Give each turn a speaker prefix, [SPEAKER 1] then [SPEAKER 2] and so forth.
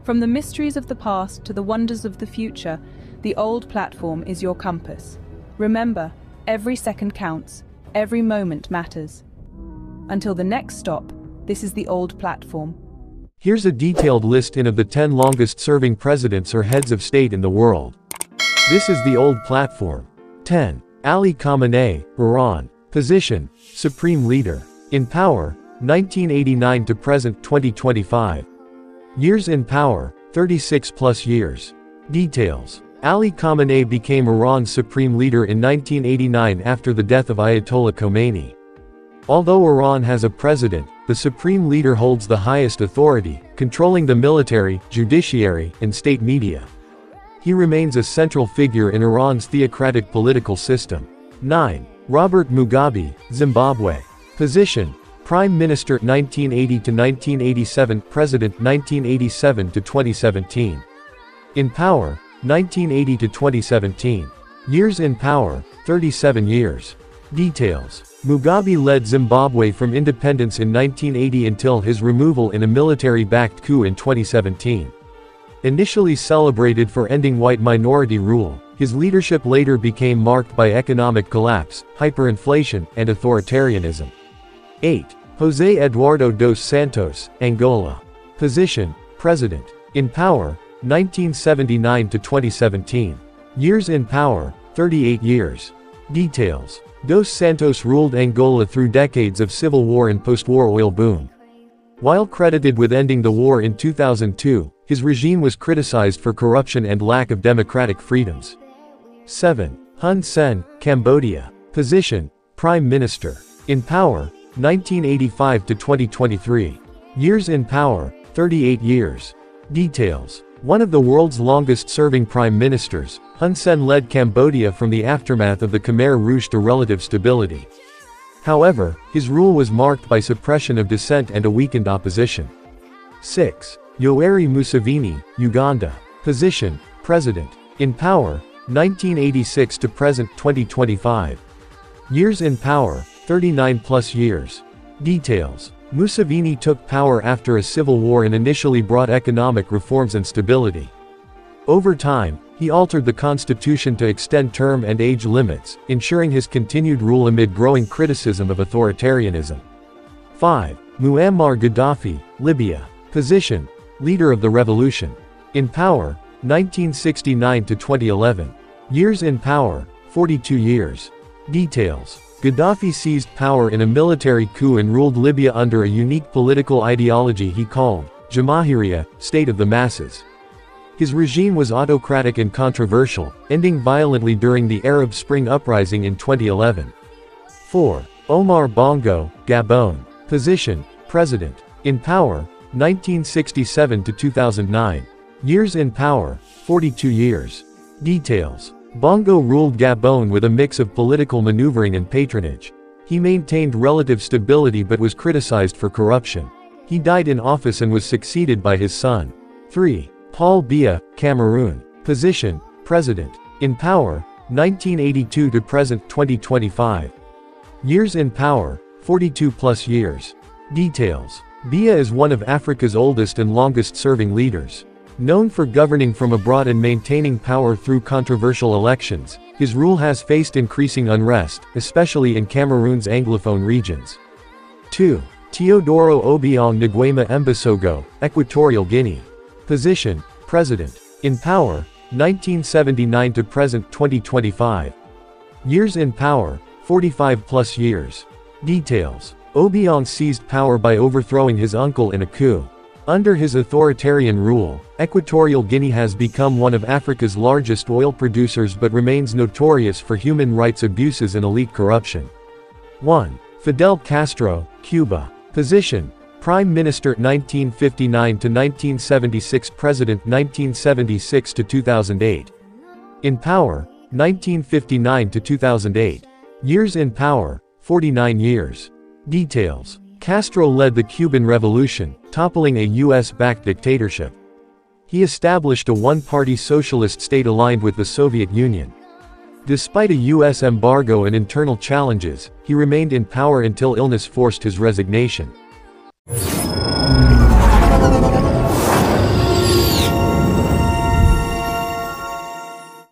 [SPEAKER 1] From the mysteries of the past to the wonders of the future, the old platform is your compass. Remember, every second counts, every moment matters. Until the next stop, this is the old platform.
[SPEAKER 2] Here's a detailed listing of the 10 longest-serving presidents or heads of state in the world. This is the old platform. 10. Ali Khamenei, Iran. Position: Supreme Leader. In power: 1989 to present 2025. Years in power: 36+ years. Details: Ali Khamenei became Iran's supreme leader in 1989 after the death of Ayatollah Khomeini. Although Iran has a president, the supreme leader holds the highest authority, controlling the military, judiciary, and state media. He remains a central figure in Iran's theocratic political system. 9. Robert Mugabe, Zimbabwe. Position: Prime Minister 1980 to 1987, President 1987 to 2017. In power: 1980 to 2017. Years in power: 37 years. Details: Mugabe led Zimbabwe from independence in 1980 until his removal in a military-backed coup in 2017. Initially celebrated for ending white minority rule, his leadership later became marked by economic collapse, hyperinflation, and authoritarianism. 8. José Eduardo dos Santos, Angola. Position: President. In power: 1979 to 2017. Years in power: 38 years. Details: Dos Santos ruled Angola through decades of civil war and post-war oil boom. While credited with ending the war in 2002, his regime was criticized for corruption and lack of democratic freedoms. 7. Hun Sen, Cambodia. Position: Prime Minister. In power: 1985 to 2023. Years in power: 38 years. Details: One of the world's longest-serving prime ministers, Hun Sen led Cambodia from the aftermath of the Khmer Rouge to relative stability. However, his rule was marked by suppression of dissent and a weakened opposition. 6. Yoweri Museveni, Uganda. Position: President. In power: 1986 to present 2025. Years in power: 39+ years. Details: Museveni took power after a civil war and initially brought economic reforms and stability. Over time, he altered the constitution to extend term and age limits, ensuring his continued rule amid growing criticism of authoritarianism. 5. Muammar Gaddafi, Libya. Position: Leader of the revolution. In power: 1969 to 2011. Years in power: 42 years. Details: Gaddafi seized power in a military coup and ruled Libya under a unique political ideology he called Jamahiriya, state of the masses. His regime was autocratic and controversial, ending violently during the Arab Spring uprising in 2011. 4. Omar Bongo, Gabon. Position: President. In power: 1967 to 2009. Years in power: 42 years. Details: Bongo ruled Gabon with a mix of political maneuvering and patronage. He maintained relative stability but was criticized for corruption. He died in office and was succeeded by his son. 3. Paul Biya, Cameroon. Position: President. In power: 1982 to present 2025. Years in power: 42+ years. Details: Biya is one of Africa's oldest and longest-serving leaders. Known for governing from abroad and maintaining power through controversial elections, his rule has faced increasing unrest, especially in Cameroon's Anglophone regions. 2. Teodoro Obiang Nguema Mbasogo, Equatorial Guinea. Position: President. In power: 1979 to present 2025. Years in power: 45+ years. Details: Obiang seized power by overthrowing his uncle in a coup. Under his authoritarian rule, Equatorial Guinea has become one of Africa's largest oil producers but remains notorious for human rights abuses and elite corruption. 1. Fidel Castro, Cuba. Position: Prime Minister 1959 to 1976, President 1976 to 2008. In power: 1959 to 2008. Years in power: 49 years. Details: Castro led the Cuban Revolution, toppling a US-backed dictatorship. He established a one-party socialist state aligned with the Soviet Union. Despite a US embargo and internal challenges, he remained in power until illness forced his resignation.